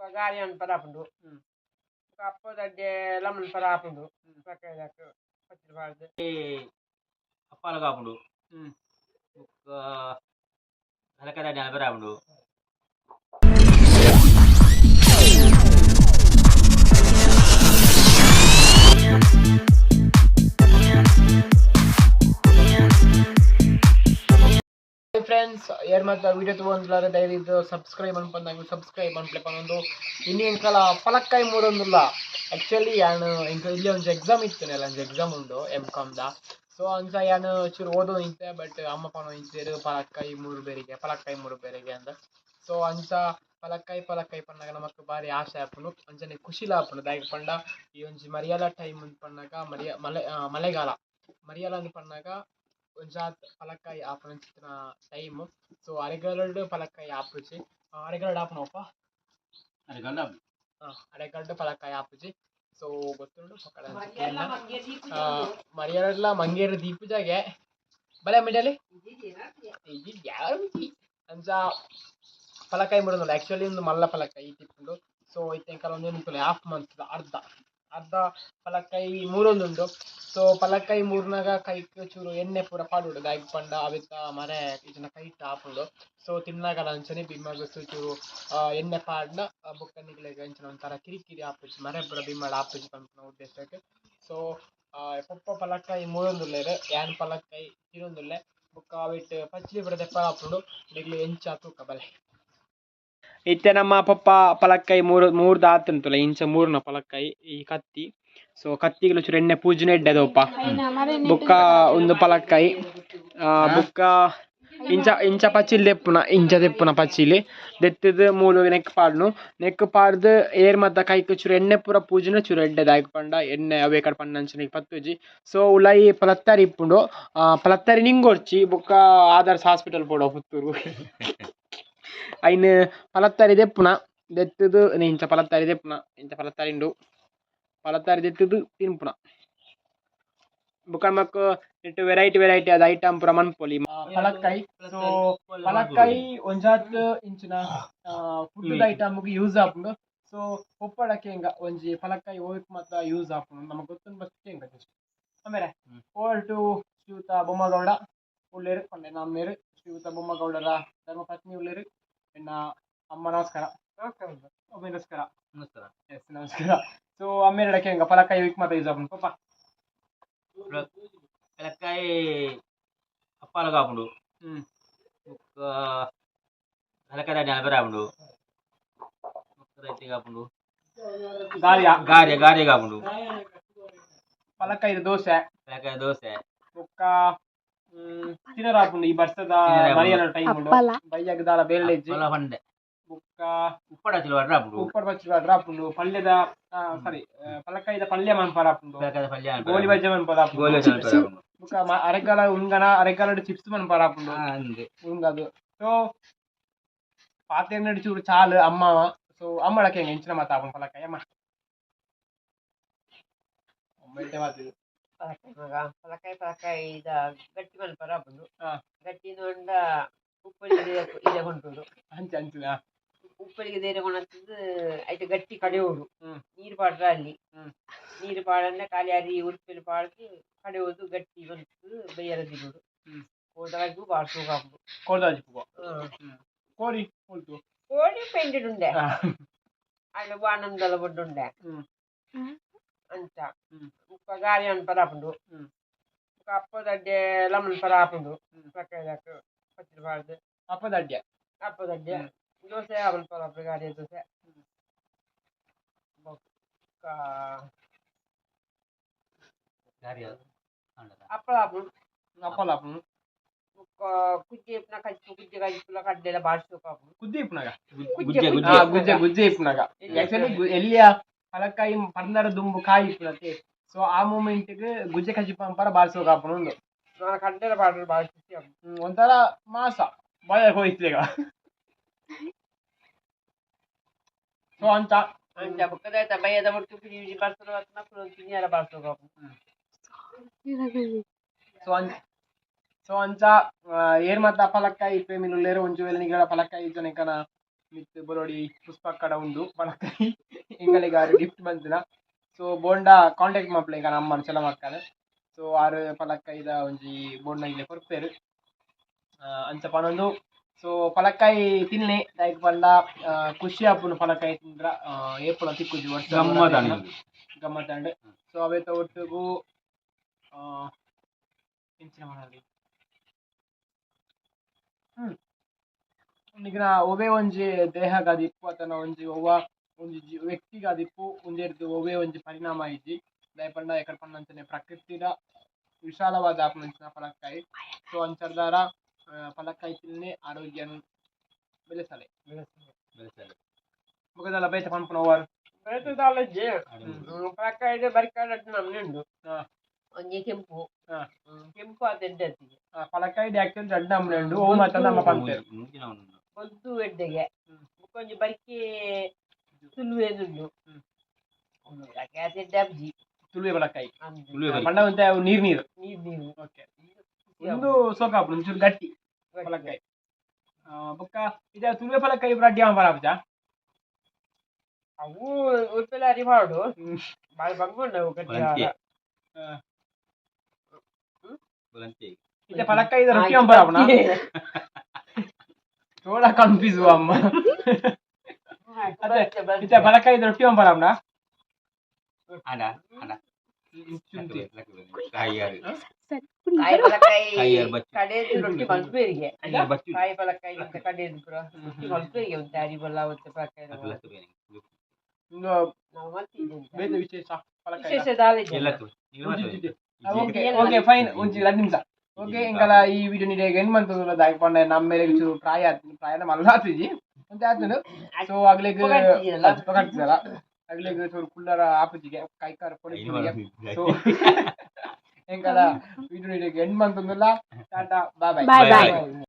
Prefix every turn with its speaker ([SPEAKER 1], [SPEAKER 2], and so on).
[SPEAKER 1] garian parapundu. Kappo dadde lamon parapundu. Pakaidak pachil varde.
[SPEAKER 2] Appala kapundu. Halakada dan parapundu.
[SPEAKER 1] Friends ಯಾರು ಮಾತ್ರ video ತಗೊಂಡ್ಲಾರ ದಯವಿಟ್ಟು subscribe ಅನ್ಪಂದಂಗೆ subscribe ಅನ್ಪ್ಲೆಪ್ಪನೊಂದು ಇನ್ನು ಎಂಕಲ ಪಲಕ್ಕಾಯಿ ಮೂರೊಂದುಲ್ಲ actually ಯಾನು ಇಂಕ ಇಲ್ಲಿ ಒಂದು ಎಕ್ಸಾಮ್ ಇತ್ತು ಒಂದು ಎಕ್ಸಾಮ್ ಉಂಡು M.Com ಸೊ ಅಂಚ ಯಾನು ಚೂರು ಓದೋ ನಿಂತೆ ಬಟ್ ಅಮ್ಮ ಪಣ ಇಂಚೇರು ಪಲಕ್ಕಾಯಿ ಮೂರು ಬೇರೆಗೆ ಅಂತ ಸೊ ಅಂಚ ಪಲಕ್ಕಾಯಿ ಪನ್ನಗ ನಮಕ್ ಬಾರಿ ಆಸೆ ಆಪುಂಡು ಅಂಚನೆ ಖುಷಿಲ ಆಪುಂಡು ದಾಯಕ ಪಂಡ ಈ ಒಂಜಿ ಮರಿಯಾಲ ಟೈಮ್ ಪನ್ನಗ ಮಳೆಗಾಲ ಮರಿಯಾಲ ಅಂತ ಪನ್ನಗ ಒಂಜಾತ್ ಪಲಕ್ಕಾಯಿ ಆಪುನ ಟೈಮ್ ಸೊ ಅರೆಗರಡು ಪಲಕ್ಕಾಯಿ ಆಪುಜಿ ಅರೆಗರಡು ಆಪುನಪ್ಪ ಅರೆಗರಡು ಪಲಕ್ಕಾಯಿ ಆಪುಜಿ ಸೊ ಗೊತ್ತುಂಡು ಮರಿಯಾಲ ಮಂಗೇರು ದೀಪುಜಾಗೆ ಬಲೆ ಮಿಡಲಿ ಅಂಚ ಪಲಕ್ಕಾಯಿ ಮುಡೋದು ಆ್ಯಕ್ಚುಲಿ ಒಂದು ಮಲ್ಲ ಪಲಕ್ಕಾಯಿ ತಿಪ್ಪುಂಡು ಸೊ ಇತ್ತೆಂಕಲ ಒಂದು ಹಾಫ್ ಮಂತ್ ಅರ್ಧ ಪಲಕ್ಕಾಯಿ ಮೂರೊಂದುಂಡು ಸೊ ಪಲಕ್ಕಾಯಿ ಮೂರ್ನಾಗ ಕೈಕ್ ಚೂರು ಎಣ್ಣೆ ಪೂರ ಪಾಡುಂಡು ದಾಯಕ ಪಂಡ ಅವಿತ್ತ ಮರೆ ಇದನ್ನ ಕೈಟ್ ಆಪುಂಡು ಸೊ ತಿನ್ನಾಗ ಅಂಚನೆ ಬಿಮ್ಮಗ ಚೂರು ಎಣ್ಣೆ ಪಾಡ್ನ ಬುಕ್ಕ ನಿಗ್ಲೆಗ್ ಅಂಚನೆ ಒಂಥರ ಕಿರಿಕಿರಿ ಆಪುಜಿ ಮರೆ ಪೂರ ಬಿಮ್ಮಡ ಆಪುಜಿ ಪಂಪಿನ ಉದ್ದೇಶಕ್ಕೆ ಸೊ ಪೊಪ್ಪ ಪಲಕ್ಕಾಯಿ ಮೂರೊಂದುಲ್ಲೆರ್ ಯಾನ್ ಪಲಕ್ಕಾಯಿ ತಿನ್ನೊಂದುಲ್ಲೆ ಬುಕ್ಕ ಅವಿಟ್ ಪಚ್ಲಿ ಪೂರ ದೆಪ್ಪ ಆಪುಂಡು ನಿಗ್ಲಿ ಎಂಚ ತೂಕ ಬಲೆ ಇತ್ತೆ ನಮ್ಮ ಪಪ್ಪ ಪಲಕ್ಕಾಯಿ ಮೂರು ದಾತಂತಲ್ಲ ಇಂಚ ಮೂರ್ನ ಪಲಕ್ಕಾಯಿ ಈ ಕತ್ತಿ ಸೊ ಕತ್ತಿಗೆ ಚೂರು ಎಣ್ಣೆ ಪೂಜನೆ ಇಡ್ಡೆದಪ್ಪ ಬುಕ್ಕ ಒಂದು ಪಲಕ್ಕಾಯಿ ಬುಕ್ಕ ಇಂಚ ಪಚ್ಚಿಲ್ ದೆಪ್ಪುನ ಪಚ್ಚಿಲಿ ದೆತ್ತದ ಮೂಲು ನೆಕ್ ಪಾಡ್ದು ಏರ್ ಮತ್ತ ಕೈಕ್ ಚೂರು ಎಣ್ಣೆ ಪೂರ ಪೂಜನೆ ಚೂರು ಎಡ್ಡೆದ ಆಯ್ಕೆ ಪಂಡ ಎಣ್ಣೆ ಅವೇ ಕಡೆ ಪಂಡ ಪತ್ತುಜಿ ಸೊ ಉಲಾಯಿ ಪಲತ್ತಾರಿ ಇಪ್ಪುಂಡು ಪಲತ್ತಾರಿ ನಿಂಗೊರ್ಚಿ ಬುಕ್ಕ ಆದರ್ಸ್ ಹಾಸ್ಪಿಟಲ್ ಪೋಡೋ ಪುತ್ತೂರು ಐನ್ ಪಲತ್ತಾರಿ ದೆಪ್ಪುನ ದೆತ್ತದು ಇಂಚ ಪಲತ್ತಾರಿ ದೆಪ್ಪುನ ಇಂಚ ಪಲತ್ತಾರಿ ಉಂಡು ಪಲತ್ತಾರಿ ದೆತ್ತದು ತಿನ್ಪುನ ಬುಕ್ಕ ನಮಕ್ ಇಟ್ಟು ವೆರೈಟಿ ಅದ ಐಟಮ್ ಪೂರ ಮನ್ಪೊಲಿ ಪಲಕ್ಕಾಯಿ ಸೊ ಪಲಕ್ಕಾಯಿ ಒಂಜಾತ್ ಇಂಚಿನ ಫುಡ್ ಐಟಮ್ ಯೂಸ್ ಆಪುಂಡು ಸೊ ಒಪ್ಪಡಕ್ಕೆ ಹಿಂಗ ಒಂಜಿ ಪಲಕ್ಕಾಯಿ ಹೋಯ್ಕ್ ಮಾತ್ರ ಯೂಸ್ ಆಪುಂಡು ನಮಕ್ ಗೊತ್ತುಂಡು ಬಸ್ಕೆ ಹಿಂಗ ಜಸ್ಟ್ ಆಮೇಲೆ ಓವರ್ ಟು ಶ್ರೀಯುತ ಬೊಮ್ಮಗೌಡ ಉಳ್ಳೇರು ಪಂಡೆ ನಮ್ಮೇರು ಶ್ರೀಯುತ ಬೊಮ್ಮಗೌಡರ ಧರ್ಮಪತ್ನಿ ಉಳ್ಳೇರು ಎನ್ನ ಅಮ್ಮ ನಮಸ್ಕಾರ ನಮಸ್ಕಾರ ಸೊ ಅಮ್ಮೇರಡಕ್ಕೆ ಹಿಂಗ ಪಲಕ್ಕಾಯಿ ಹೋಯ್ಕ್ ಮಾತ್ರ ಯೂಸ್ ಆಪುಂಡು ಪಪ್ಪ
[SPEAKER 2] ಪಲಕ್ಕಾಯಿ ಅಪ್ಪಾಲ ಕಾಪುಂಡು ಹಲಕದ dan parapundu ಕಾಪುಂಡು ಗಾರ್ಯ ಕಾಪುಂಡು
[SPEAKER 1] ಪಲಕ್ಕಾಯಿ ದೋಸೆ ಬೊಕ್ಕ ತಿನ್ನರಾಪುಂಡು ಈ ಬರ್ಸದ ಮರಿಯಾಲ ಟೈಮ್ ಉಂಡು ಬಯ್ಯಗ ದಾಲ ಬೇಳೆಜ್ಜಿ
[SPEAKER 2] ಪಂಡೆ
[SPEAKER 1] ಬೊಕ್ಕ
[SPEAKER 2] ಉಪ್ಪಡ ಪಚ್ಚಿಲು
[SPEAKER 1] ರಾಪುಂಡು ಪಲ್ಯದ ಸಾರಿ ಪಲಕ್ಕಾಯಿದ ಪಲ್ಯ ಮನ್ಪರಾಪುಂಡು ಗೋಲಿ ಬಜ್ಜೆ ಮನ್ಪರಾಪುಂಡು ಬೊಕ್ಕ ಅರೆಗಾಲ ಉಂಗನ ಅರೆಗಾಲಡ್ ಚಿಪ್ಸ್ ಮನ್ಪರಾಪುಂಡು ಉಂಗದು ಸೊ ಪಾತೆರ್ನಡ್ ಚೂರು ಚಾಲು ಅಮ್ಮ ಸೊ ಅಮ್ಮಳಕ್ಕೆ ಹೆಂಗೆ ಹೆಂಚಿನ ಮಾತಾಪುಂಡು ಪಲಕ್ಕಾಯಿ ಅಮ್ಮ ಒಮ್ಮೆ ಮಾತಿದ್ದು ಪಲಕ್ಕಾಯಿ ಇದ ಗಟ್ಟಿ ಮನ್ಪರಾಪುಂಡು ಗಟ್ಟಿ ಹೊಂಡ ಉಪ್ಪಳಿಗೆ ಇದೆ ಕೊಂಟುಂಡು ಅಂಚುನ ಉಪ್ಪಳಿಗೆ ದೇರೆ ಕೊಣತ್ತಿದ್ದು ಐತೆ ಗಟ್ಟಿ ಕಡೆಯೋಡು ನೀರು ಪಾಡ್ರ ಅಲ್ಲಿ ನೀರು ಪಾಡಂದ್ರೆ ಖಾಲಿ ಅರಿ ಉರುಪಲ್ಲಿ ಪಾಡ್ದು ಕಡೆಯೋದು ಗಟ್ಟಿ ಬಂತು ಬೈಯರ ದಿಗೋಡು ಕೋಟರಾಜು ಬಾಡ್ಸು ಕಾಪುಡು ಕೋಳಿ ಪೆಂಡೆಡ್ ಉಂಡೆ ಅಲ್ಲ ಬಾನಂದಲ ಬೊಡ್ಡುಂಡೆ ಅಂಚ ಉಪ್ಪ ಗಾರಿ ಅನ್ಪರಾಪುಂಡು ಅಪ್ಪ ದಡ್ಡೆ ಲಮನ್ ಪರಾಪುಂಡು ಪಕ್ಕದಕ್ಕೆ ಪಚ್ಚಿಲು ಪಾಡ್ದು ಅಪ್ಪ ದಡ್ಡೆ ದೋಸೆ ಅವನ್ ಪರಾಪು ಗಾರಿಯ ದೋಸೆ ಅಪ್ಪಲಾಪುಂಡು ಕುಜ್ಜೆ ಇಪ್ಪನ ಕುಜ್ಜೆ ಕಜ್ಜುಲ ಕಡ್ಡೆಲ್ಲ ಬಾಡ್ಸು ಕಾಪುಂಡು ಗುಜ್ಜೆ ಇಪ್ಪನಾಗ ಆಕ್ಚುಲಿ ಎಲ್ಲಿಯ ಪಲಕ್ಕಾಯಿ ಪರ್ನರ ದುಂಬು ಕಾಯಿ ಇಪ್ಪನತ್ತೆ ಸೊ ಆ ಮೂಮೆಂಟ್ಗೆ ಗುಜ್ಜೆ ಕಜ್ಜಿ ಪಂಪರ ಬಾಡ್ಸೋ ಕಾಪುಂಡು ನಾನು ಕಡ್ಡೆಲ್ಲ ಬಾಡ್ರು ಬಾಡ್ಸಿ ಒಂಥರ ಮಾಸ ಬಾಯ ಹೋಯ್ತು ಈಗ ಸೊ ಅಂತ ಬುಕ್ಕದ ಬಯ್ಯದ ಒಟ್ಟು ಬರ್ಸಲು ತಿನ್ಯಾರ ಬಾಡ್ಸೋ ಕಾಪುಂಡು ಸೊ ಅಂಚ ಏರ್ ಮಾತ ಪಲಕ್ಕಾಯಿ ಪ್ರೇಮಿಲು ಒಂಜು ವೇಳೆ ನಿಗಡ ಪಲಕ್ಕಾಯಿ ಇದ್ದನೆಕನ ಮಿತ್ ಬೊಲೋಡಿ ಪುಷ್ಪಕ್ಕಡ ಉಂಡು ಪಲಕೈ ಎಂಗಳಿಗೆ ಆರು ಗಿಫ್ಟ್ ಬಂದಿನ ಸೊ ಬೋಂಡಾ ಕಾಂಟ್ಯಾಕ್ಟ್ ಮಾಡ್ಲಿ ಈಗ ನಮ್ಮ ಚಲ ಮಾಡ್ತಾರೆ ಸೊ ಆರು ಪಲಕೈದ ಒಂಜಿ ಬೋಂಡ ಇಲ್ಲೇ ಕೊರ್ಪೇರು ಅಂಚ ಪನೊಂದು ಸೊ ಪಲಕಾಯಿ ತಿನ್ನೆ ದೈಕ್ ಪಂಡ ಖುಷಿ ಆಪುನು ಪಲಕಾಯಿ ತಿಂದ್ರ ಏಪುಲ ತಿಕ್ಕುಜಿ ವರ್ಷ ಗಮ್ಮತ್ತಂಡ್ ಸೊ ಅವೇತ ಒಟ್ಟುಗು ಎಂಚಿನ ಮನಲ್ಲಿ ಈಗ ಒವೇ ಒಂಜಿ ದೇಹಗಾದಿಪ್ಪು ಅಥವಾ ಒಂಜಿ ಒವ್ವ ಒಂಜಿ ವ್ಯಕ್ತಿಗಾದಿಪ್ಪು ಒಂದೆರ್ದು ಒವೇ ಒಂಜಿ ಪರಿಣಾಮ ಇಜ್ಜಿ ದಯಪಂಡ ಎಕಡೆ ಪಂಡ ಪ್ರಕೃತಿದ ವಿಶಾಲವಾದ ಆಪುನಂಚಿನ ಪಲಕಾಯಿ ಸೊ ಅಂಚರ್ದಾರ ಪಲಕಾಯಿ ತಿನ್ನೆ ಆರೋಗ್ಯನ್ ಬೆಳೆಸಲೆ ಮುಖದಲ್ಲ ಬೈತ ಪಂಪನ ಓವರ್
[SPEAKER 3] ಬೆಳೆತದಾಲಜ್ಜಿ ಪಲಕಾಯಿದ ಬರ್ಕಾಡ ನಮ್ನೆ ಉಂಡು ಒಂಜಿ ಕೆಂಪು ಕೆಂಪು ಅದೆಡ್ಡತ್ತಿಗೆ
[SPEAKER 1] ಪಲಕಾಯಿದ ಆಕ್ಚುಲಿ ದಡ್ಡ ನಮ್ನೆ ಉಂಡು ಓ ಮಾತ ನಮ್ಮ ಪಂಪೇರು
[SPEAKER 3] ಒಂದು ಎಡ್ಡೆಗೆ ಒಂಜಿ ಬರ್ಕಿ ತುಳುವೆದುಂಡು ಅದೆಡ್ಡ ಅಬ್ಜಿ
[SPEAKER 1] ತುಳುವೆ ಪಲಕಾಯಿ ಪಂಡ ಒಂತೆ ಅವು ನೀರು ನೀರು
[SPEAKER 3] ನೀರು
[SPEAKER 1] ಓಕೆ ಒಂದು ಸೋಕಾಪು ಒಂಚೂರು ಗಟ್ಟಿ ಪಲಕಾಯಿ ಬೊಕ್ಕ ಇದ ತುಳುವೆ ಪಲಕಾಯಿ ಅಡ್ಡಿ ಬರಾಬಜ
[SPEAKER 3] ಅವು ಉಪ್ಪೆಲ್ಲ ಅರಿಮಾಡು ಬಾಳ ಬಂಗೊಂಡವು ಗಟ್ಟಿ
[SPEAKER 1] ಇದ ಪಲಕಾಯಿ ರೊಟ್ಟಿ ಬರಾಬನ थोड़ा कंफ्यूज हुआ अम्मा इतना पलकाई रोटी हम बराबना
[SPEAKER 2] ada
[SPEAKER 3] ಕಾಯಿ ಪಲಕಾಯಿ ಕಡೆದು ರೊಟ್ಟಿ ಮಲ್ಪೇರಿಗೆ ಕಾಯಿ ಪಲಕಾಯಿ ಮತ್ತೆ ಕಡೆದು ಪುರ ರೊಟ್ಟಿ ಮಲ್ಪೇರಿಗೆ ಒಂದು ಅರಿಬಲ್ಲ ಮತ್ತೆ ಪಲಕಾಯಿ ನಾವು ಮಲ್ತಿದ್ದೇವೆ
[SPEAKER 1] ಬೇರೆ ವಿಶೇಷ ಪಲಕಾಯಿ
[SPEAKER 3] ವಿಶೇಷ ದಾಲಿದೆ
[SPEAKER 1] ಓಕೆ ಓಕೆ ಫೈನ್ ಒಂಚಿ 2 ನಿಮಿಷ ಓಕೆ ಇಂಕಲ ಈ ವಿಡಿಯೋ ನೀಡೆ ಏನು ಮಂತುಲ್ಲ ದಾಯಕೊಂಡ ನಮ್ಮ ಮೇಲೆ ಚೂರು ಪ್ರಾಯ ಮಲ್ಲಾತಿಜಿ ಅಂತ ಆತನು ಸೊ ಆಗ್ಲಿಗೆ ಪಕಡ್ತಿದಲ್ಲ ಆಗ್ಲಿಗೆ ಚೂರು ಕುಲ್ಲರ ಆಪುಜಿಗೆ ಕೈಕಾರ ಪೊಡಿಜಿಗೆ ಸೊ ಇಂಕಲ ವಿಡಿಯೋ ನೀಡೆ ಏನು ಮಂತುಲ್ಲ ಟಾಟಾ ಬಾಯ್ ಬಾಯ್